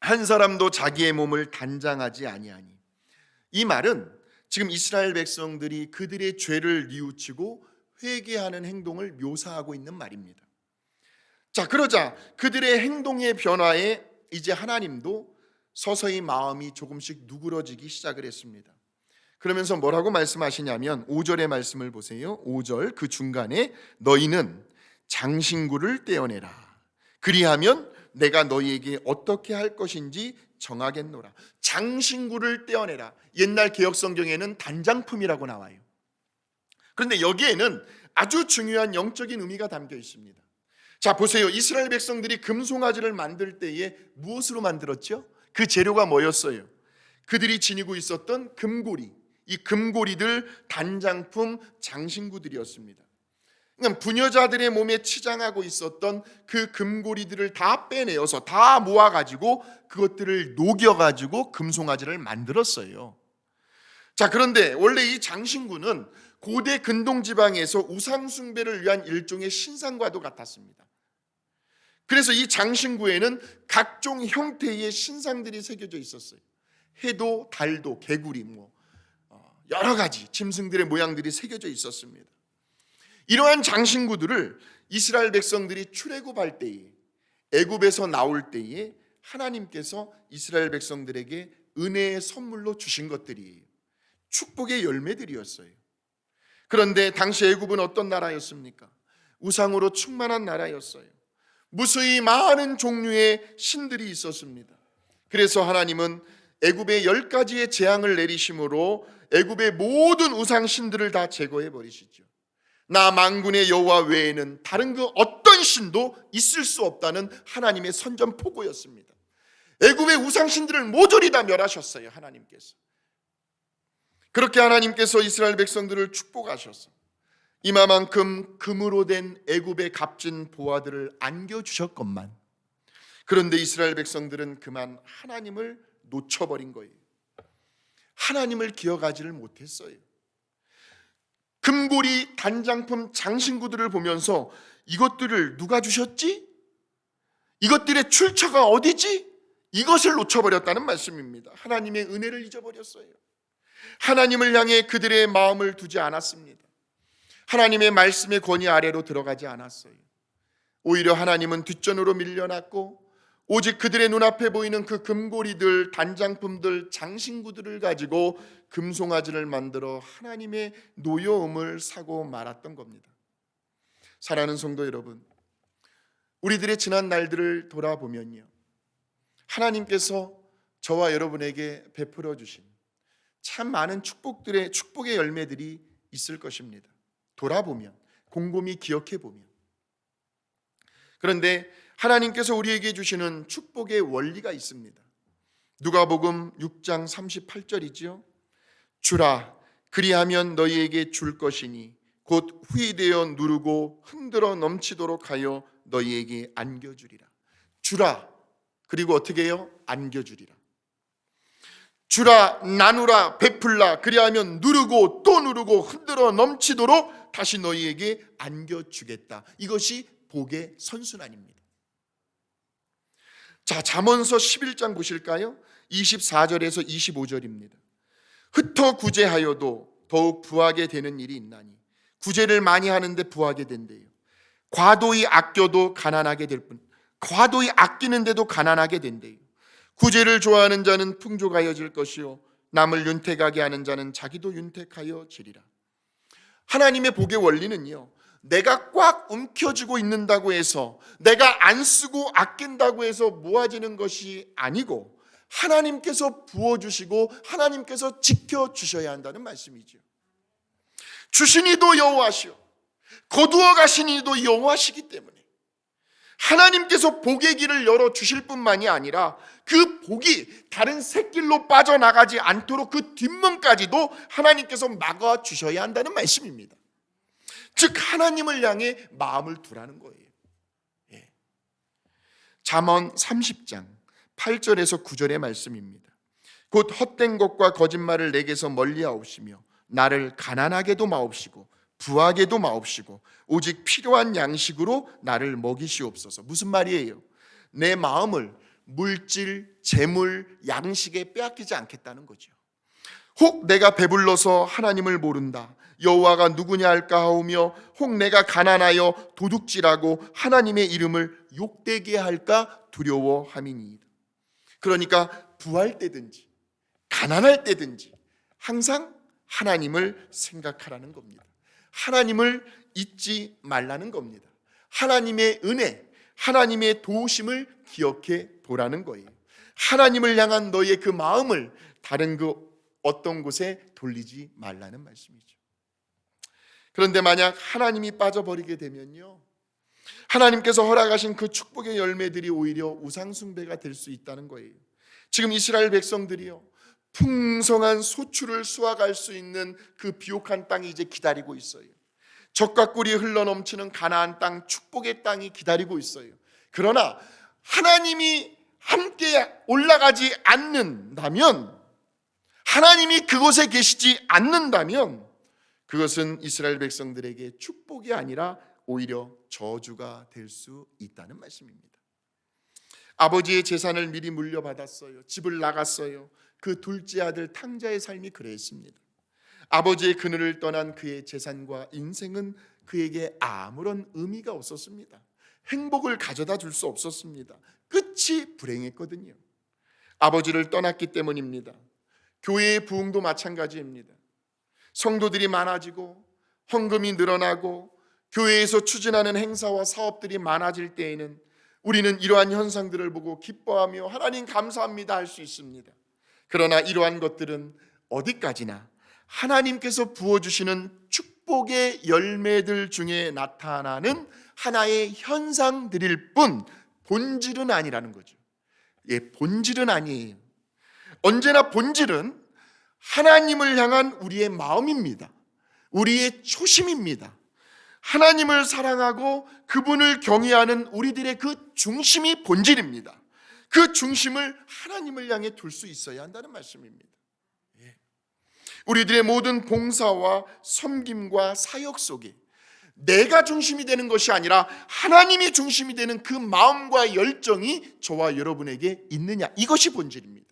한 사람도 자기의 몸을 단장하지 아니하니. 이 말은 지금 이스라엘 백성들이 그들의 죄를 뉘우치고 회개하는 행동을 묘사하고 있는 말입니다. 자, 그러자 그들의 행동의 변화에 이제 하나님도 서서히 마음이 조금씩 누그러지기 시작을 했습니다. 그러면서 뭐라고 말씀하시냐면 5절의 말씀을 보세요. 5절 그 중간에 너희는 장신구를 떼어내라. 그리하면 내가 너희에게 어떻게 할 것인지 정하겠노라. 장신구를 떼어내라. 옛날 개역 성경에는 단장품이라고 나와요. 그런데 여기에는 아주 중요한 영적인 의미가 담겨 있습니다. 자, 보세요. 이스라엘 백성들이 금송아지를 만들 때에 무엇으로 만들었죠? 그 재료가 뭐였어요? 그들이 지니고 있었던 금고리, 이 금고리들 단장품 장신구들이었습니다. 그러니까 부녀자들의 몸에 치장하고 있었던 그 금고리들을 다 빼내어서 다 모아가지고 그것들을 녹여가지고 금송아지를 만들었어요. 자, 그런데 원래 이 장신구는 고대 근동지방에서 우상숭배를 위한 일종의 신상과도 같았습니다. 그래서 이 장신구에는 각종 형태의 신상들이 새겨져 있었어요. 해도, 달도, 개구리, 여러 가지 짐승들의 모양들이 새겨져 있었습니다. 이러한 장신구들을 이스라엘 백성들이 출애굽할 때에, 애굽에서 나올 때에 하나님께서 이스라엘 백성들에게 은혜의 선물로 주신 것들이 축복의 열매들이었어요. 그런데 당시 애굽은 어떤 나라였습니까? 우상으로 충만한 나라였어요. 무수히 많은 종류의 신들이 있었습니다. 그래서 하나님은 애굽에 10가지의 재앙을 내리심으로 애굽의 모든 우상 신들을 다 제거해 버리시죠. 나 만군의 여호와 외에는 다른 그 어떤 신도 있을 수 없다는 하나님의 선전포고였습니다. 애굽의 우상 신들을 모조리 다 멸하셨어요. 하나님께서. 그렇게 하나님께서 이스라엘 백성들을 축복하셔서 이마만큼 금으로 된 애굽의 값진 보화들을 안겨주셨건만, 그런데 이스라엘 백성들은 그만 하나님을 놓쳐버린 거예요. 하나님을 기억하지를 못했어요. 금고리, 단장품, 장신구들을 보면서 이것들을 누가 주셨지? 이것들의 출처가 어디지? 이것을 놓쳐버렸다는 말씀입니다. 하나님의 은혜를 잊어버렸어요. 하나님을 향해 그들의 마음을 두지 않았습니다. 하나님의 말씀의 권위 아래로 들어가지 않았어요. 오히려 하나님은 뒷전으로 밀려났고 오직 그들의 눈앞에 보이는 그 금고리들, 단장품들, 장신구들을 가지고 금송아지를 만들어 하나님의 노여움을 사고 말았던 겁니다. 사랑하는 성도 여러분, 우리들의 지난 날들을 돌아보면요, 하나님께서 저와 여러분에게 베풀어 주신 참 많은 축복의 열매들이 있을 것입니다. 돌아보면, 곰곰이 기억해 보면. 그런데 하나님께서 우리에게 주시는 축복의 원리가 있습니다. 누가복음 6장 38절이지요. 주라, 그리하면 너희에게 줄 것이니 곧 후히되어 누르고 흔들어 넘치도록 하여 너희에게 안겨주리라. 주라, 그리고 어떻게 해요? 안겨주리라. 주라, 나누라, 베풀라, 그리하면 누르고 또 누르고 흔들어 넘치도록 다시 너희에게 안겨주겠다. 이것이 복의 선순환입니다. 자, 잠언서 11장 보실까요? 24절에서 25절입니다. 흩어 구제하여도 더욱 부하게 되는 일이 있나니, 구제를 많이 하는데 부하게 된대요. 과도히 아껴도 가난하게 될 뿐, 과도히 아끼는데도 가난하게 된대요. 구제를 좋아하는 자는 풍족하여질 것이요 남을 윤택하게 하는 자는 자기도 윤택하여 지리라. 하나님의 복의 원리는요, 내가 꽉 움켜쥐고 있는다고 해서, 내가 안 쓰고 아낀다고 해서 모아지는 것이 아니고 하나님께서 부어주시고 하나님께서 지켜주셔야 한다는 말씀이죠. 주신 이도 여호와시오, 거두어 가신 이도 여호와시기 때문에 하나님께서 복의 길을 열어주실 뿐만이 아니라 그 복이 다른 샛길로 빠져나가지 않도록 그 뒷문까지도 하나님께서 막아주셔야 한다는 말씀입니다. 즉 하나님을 향해 마음을 두라는 거예요. 잠언 30장 8절에서 9절의 말씀입니다. 곧 헛된 것과 거짓말을 내게서 멀리하옵시며 나를 가난하게도 마옵시고 부하게도 마옵시고 오직 필요한 양식으로 나를 먹이시옵소서. 무슨 말이에요? 내 마음을 물질, 재물, 양식에 빼앗기지 않겠다는 거죠. 혹 내가 배불러서 하나님을 모른다, 여호와가 누구냐 할까 하오며 혹 내가 가난하여 도둑질하고 하나님의 이름을 욕되게 할까 두려워함이니이다. 그러니까 부할 때든지 가난할 때든지 항상 하나님을 생각하라는 겁니다. 하나님을 잊지 말라는 겁니다. 하나님의 은혜, 하나님의 도우심을 기억해 보라는 거예요. 하나님을 향한 너의 그 마음을 다른 그 어떤 곳에 돌리지 말라는 말씀이죠. 그런데 만약 하나님이 빠져버리게 되면요, 하나님께서 허락하신 그 축복의 열매들이 오히려 우상숭배가 될 수 있다는 거예요. 지금 이스라엘 백성들이요, 풍성한 소출을 수확할 수 있는 그 비옥한 땅이 이제 기다리고 있어요. 젖과 꿀이 흘러넘치는 가나안 땅, 축복의 땅이 기다리고 있어요. 그러나 하나님이 함께 올라가지 않는다면, 하나님이 그곳에 계시지 않는다면 그것은 이스라엘 백성들에게 축복이 아니라 오히려 저주가 될 수 있다는 말씀입니다. 아버지의 재산을 미리 물려받았어요. 집을 나갔어요. 그 둘째 아들 탕자의 삶이 그랬습니다. 아버지의 그늘을 떠난 그의 재산과 인생은 그에게 아무런 의미가 없었습니다. 행복을 가져다 줄 수 없었습니다. 끝이 불행했거든요. 아버지를 떠났기 때문입니다. 교회의 부흥도 마찬가지입니다. 성도들이 많아지고 헌금이 늘어나고 교회에서 추진하는 행사와 사업들이 많아질 때에는 우리는 이러한 현상들을 보고 기뻐하며 하나님 감사합니다 할 수 있습니다. 그러나 이러한 것들은 어디까지나 하나님께서 부어주시는 축복의 열매들 중에 나타나는 하나의 현상들일 뿐 본질은 아니라는 거죠. 본질은 아니에요. 언제나 본질은 하나님을 향한 우리의 마음입니다. 우리의 초심입니다. 하나님을 사랑하고 그분을 경외하는 우리들의 그 중심이 본질입니다. 그 중심을 하나님을 향해 둘 수 있어야 한다는 말씀입니다. 우리들의 모든 봉사와 섬김과 사역 속에 내가 중심이 되는 것이 아니라 하나님이 중심이 되는 그 마음과 열정이 저와 여러분에게 있느냐, 이것이 본질입니다.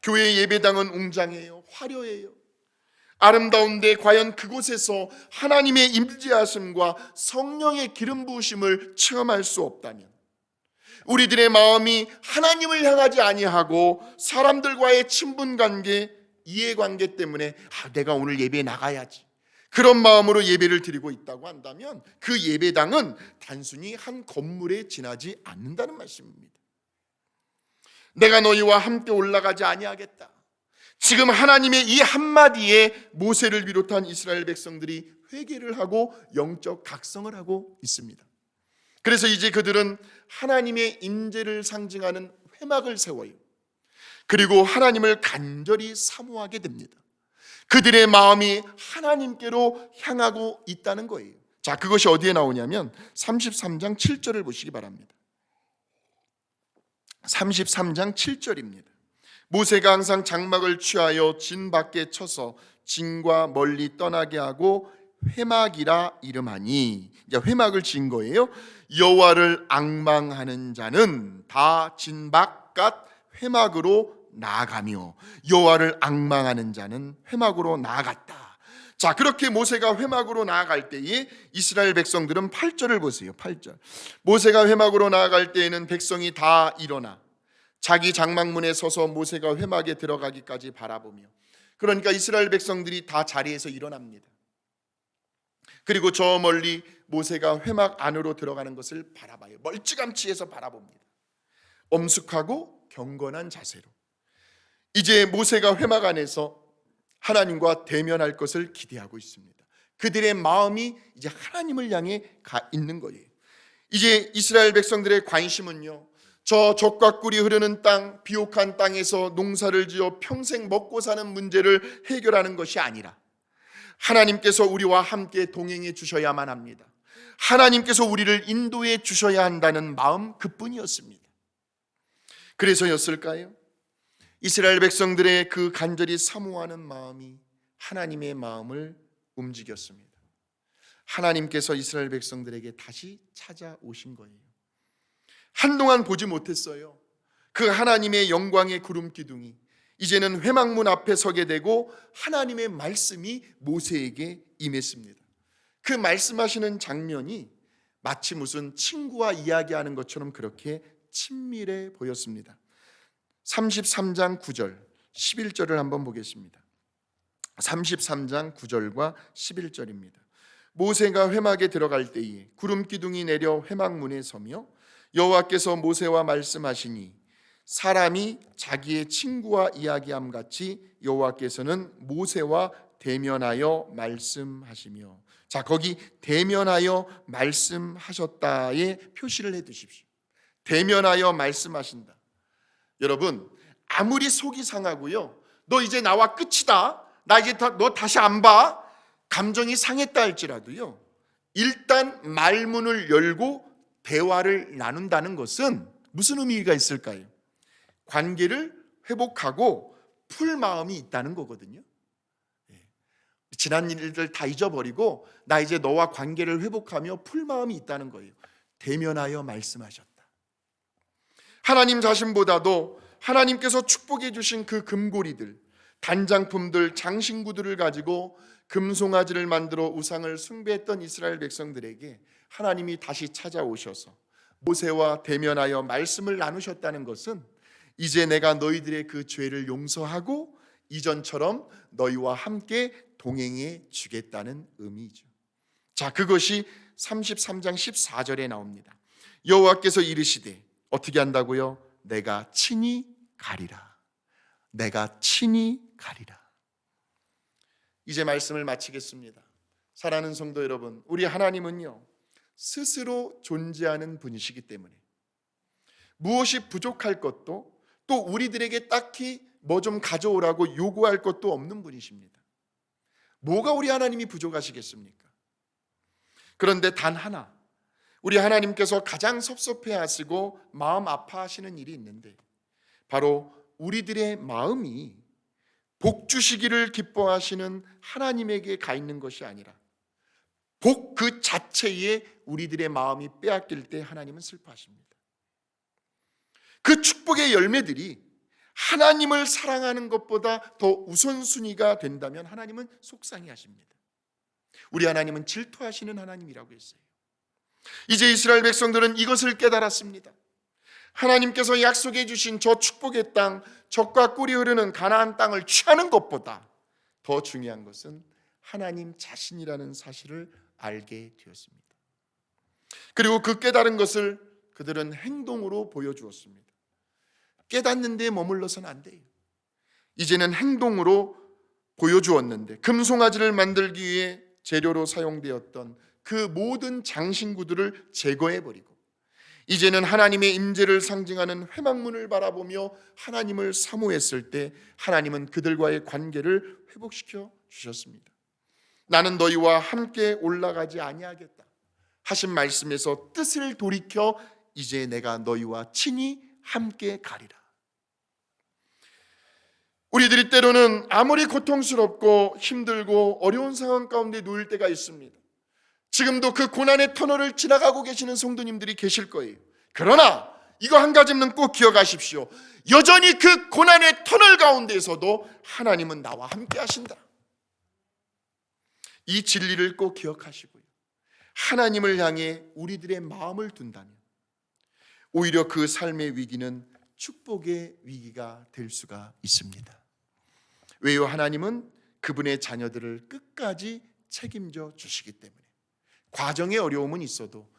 교회의 예배당은 웅장해요. 화려해요. 아름다운데 과연 그곳에서 하나님의 임재하심과 성령의 기름 부으심을 체험할 수 없다면, 우리들의 마음이 하나님을 향하지 아니하고 사람들과의 친분관계, 이해관계 때문에 내가 오늘 예배에 나가야지, 그런 마음으로 예배를 드리고 있다고 한다면 그 예배당은 단순히 한 건물에 지나지 않는다는 말씀입니다. 내가 너희와 함께 올라가지 아니하겠다. 지금 하나님의 이 한마디에 모세를 비롯한 이스라엘 백성들이 회개를 하고 영적 각성을 하고 있습니다. 그래서 이제 그들은 하나님의 임재를 상징하는 회막을 세워요. 그리고 하나님을 간절히 사모하게 됩니다. 그들의 마음이 하나님께로 향하고 있다는 거예요. 자, 그것이 어디에 나오냐면 33장 7절을 보시기 바랍니다. 33장 7절입니다. 모세가 항상 장막을 취하여 진 밖에 쳐서 진과 멀리 떠나게 하고 회막이라 이름하니, 이제 회막을 지은 거예요. 여호와를 앙망하는 자는 다 진 바깥 회막으로 나아가며, 여호와를 앙망하는 자는 회막으로 나아갔다. 자, 그렇게 모세가 회막으로 나아갈 때에 이스라엘 백성들은 8절을 보세요. 8절. 모세가 회막으로 나아갈 때에는 백성이 다 일어나 자기 장막문에 서서 모세가 회막에 들어가기까지 바라보며, 그러니까 이스라엘 백성들이 다 자리에서 일어납니다. 그리고 저 멀리 모세가 회막 안으로 들어가는 것을 바라봐요. 멀찌감치 해서 바라봅니다. 엄숙하고 경건한 자세로. 이제 모세가 회막 안에서 하나님과 대면할 것을 기대하고 있습니다. 그들의 마음이 이제 하나님을 향해 가 있는 거예요. 이제 이스라엘 백성들의 관심은요, 저 젖과 꿀이 흐르는 땅, 비옥한 땅에서 농사를 지어 평생 먹고 사는 문제를 해결하는 것이 아니라 하나님께서 우리와 함께 동행해 주셔야만 합니다. 하나님께서 우리를 인도해 주셔야 한다는 마음, 그뿐이었습니다. 그래서였을까요? 이스라엘 백성들의 그 간절히 사모하는 마음이 하나님의 마음을 움직였습니다. 하나님께서 이스라엘 백성들에게 다시 찾아오신 거예요. 한동안 보지 못했어요. 그 하나님의 영광의 구름 기둥이 이제는 회막문 앞에 서게 되고 하나님의 말씀이 모세에게 임했습니다. 그 말씀하시는 장면이 마치 무슨 친구와 이야기하는 것처럼 그렇게 친밀해 보였습니다. 33장 9절, 11절을 한번 보겠습니다. 33장 9절과 11절입니다. 모세가 회막에 들어갈 때에 구름 기둥이 내려 회막문에 서며 여호와께서 모세와 말씀하시니 사람이 자기의 친구와 이야기함 같이 여호와께서는 모세와 대면하여 말씀하시며, 자, 거기 대면하여 말씀하셨다에 표시를 해 두십시오. 대면하여 말씀하신다. 여러분, 아무리 속이 상하고요, 너 이제 나와 끝이다, 나 이제 너 다시 안 봐, 감정이 상했다 할지라도요, 일단 말문을 열고 대화를 나눈다는 것은 무슨 의미가 있을까요? 관계를 회복하고 풀 마음이 있다는 거거든요. 지난 일들 다 잊어버리고 나 이제 너와 관계를 회복하며 풀 마음이 있다는 거예요. 대면하여 말씀하셨다. 하나님 자신보다도 하나님께서 축복해 주신 그 금고리들, 단장품들, 장신구들을 가지고 금송아지를 만들어 우상을 숭배했던 이스라엘 백성들에게 하나님이 다시 찾아오셔서 모세와 대면하여 말씀을 나누셨다는 것은 이제 내가 너희들의 그 죄를 용서하고 이전처럼 너희와 함께 동행해 주겠다는 의미죠. 자, 그것이 33장 14절에 나옵니다. 여호와께서 이르시되 어떻게 한다고요? 내가 친히 가리라. 내가 친히 가리라. 이제 말씀을 마치겠습니다. 사랑하는 성도 여러분, 우리 하나님은요 스스로 존재하는 분이시기 때문에 무엇이 부족할 것도 또 우리들에게 딱히 뭐 좀 가져오라고 요구할 것도 없는 분이십니다. 뭐가 우리 하나님이 부족하시겠습니까? 그런데 단 하나, 우리 하나님께서 가장 섭섭해하시고 마음 아파하시는 일이 있는데 바로 우리들의 마음이 복 주시기를 기뻐하시는 하나님에게 가 있는 것이 아니라 복 그 자체에 우리들의 마음이 빼앗길 때 하나님은 슬퍼하십니다. 그 축복의 열매들이 하나님을 사랑하는 것보다 더 우선순위가 된다면 하나님은 속상해하십니다. 우리 하나님은 질투하시는 하나님이라고 했어요. 이제 이스라엘 백성들은 이것을 깨달았습니다. 하나님께서 약속해 주신 저 축복의 땅, 젖과 꿀이 흐르는 가나안 땅을 취하는 것보다 더 중요한 것은 하나님 자신이라는 사실을 알게 되었습니다. 그리고 그 깨달은 것을 그들은 행동으로 보여주었습니다. 깨닫는 데 머물러서는 안 돼요. 이제는 행동으로 보여주었는데 금송아지를 만들기 위해 재료로 사용되었던 그 모든 장신구들을 제거해버리고 이제는 하나님의 임재를 상징하는 회막문을 바라보며 하나님을 사모했을 때 하나님은 그들과의 관계를 회복시켜 주셨습니다. 나는 너희와 함께 올라가지 아니하겠다 하신 말씀에서 뜻을 돌이켜 이제 내가 너희와 친히 함께 가리라. 우리들이 때로는 아무리 고통스럽고 힘들고 어려운 상황 가운데 놓일 때가 있습니다. 지금도 그 고난의 터널을 지나가고 계시는 성도님들이 계실 거예요. 그러나 이거 한 가지는 꼭 기억하십시오. 여전히 그 고난의 터널 가운데에서도 하나님은 나와 함께 하신다. 이 진리를 꼭 기억하시고요. 하나님을 향해 우리들의 마음을 둔다면 오히려 그 삶의 위기는 축복의 위기가 될 수가 있습니다. 왜요? 하나님은 그분의 자녀들을 끝까지 책임져 주시기 때문에 과정의 어려움은 있어도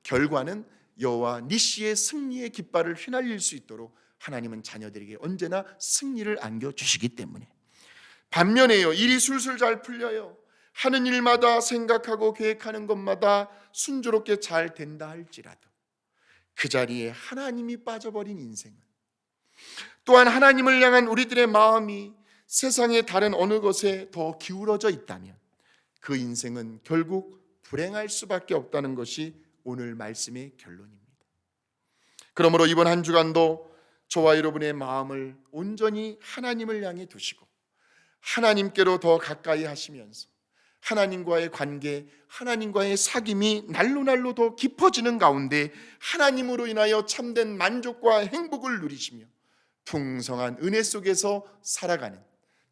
결과는 여호와 니시의 승리의 깃발을 휘날릴 수 있도록 하나님은 자녀들에게 언제나 승리를 안겨주시기 때문에 반면에요, 일이 술술 잘 풀려요. 하는 일마다 생각하고 계획하는 것마다 순조롭게 잘 된다 할지라도 그 자리에 하나님이 빠져버린 인생은 또한 하나님을 향한 우리들의 마음이 세상의 다른 어느 것에 더 기울어져 있다면 그 인생은 결국 불행할 수밖에 없다는 것이 오늘 말씀의 결론입니다. 그러므로 이번 한 주간도 저와 여러분의 마음을 온전히 하나님을 향해 두시고 하나님께로 더 가까이 하시면서 하나님과의 관계, 하나님과의 사귐이 날로 더 깊어지는 가운데 하나님으로 인하여 참된 만족과 행복을 누리시며 풍성한 은혜 속에서 살아가는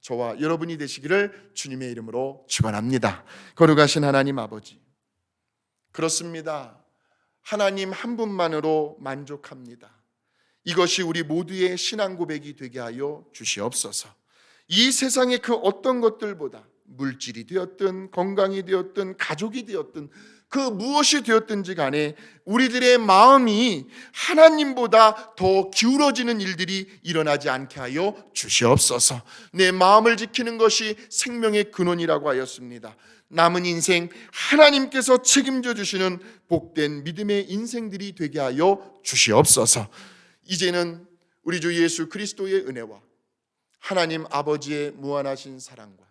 저와 여러분이 되시기를 주님의 이름으로 축원합니다. 거룩하신 하나님 아버지, 그렇습니다. 하나님 한 분만으로 만족합니다. 이것이 우리 모두의 신앙 고백이 되게 하여 주시옵소서. 이 세상의 그 어떤 것들보다 물질이 되었든 건강이 되었든 가족이 되었든 그 무엇이 되었든지 간에 우리들의 마음이 하나님보다 더 기울어지는 일들이 일어나지 않게 하여 주시옵소서. 내 마음을 지키는 것이 생명의 근원이라고 하였습니다. 남은 인생 하나님께서 책임져 주시는 복된 믿음의 인생들이 되게 하여 주시옵소서. 이제는 우리 주 예수 그리스도의 은혜와 하나님 아버지의 무한하신 사랑과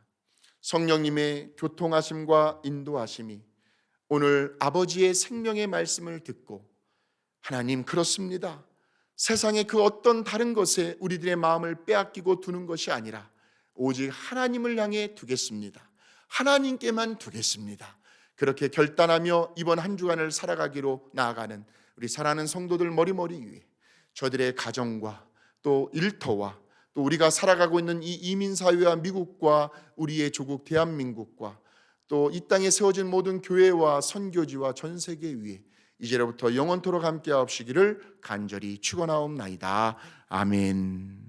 성령님의 교통하심과 인도하심이 오늘 아버지의 생명의 말씀을 듣고 하나님, 그렇습니다. 세상의 그 어떤 다른 것에 우리들의 마음을 빼앗기고 두는 것이 아니라 오직 하나님을 향해 두겠습니다. 하나님께만 두겠습니다. 그렇게 결단하며 이번 한 주간을 살아가기로 나아가는 우리 사랑하는 성도들 머리머리 위에 저들의 가정과 또 일터와 또 우리가 살아가고 있는 이 이민사회와 미국과 우리의 조국 대한민국과 또 이 땅에 세워진 모든 교회와 선교지와 전 세계 위에 이제로부터 영원토록 함께하옵시기를 간절히 축원하옵나이다. 아멘.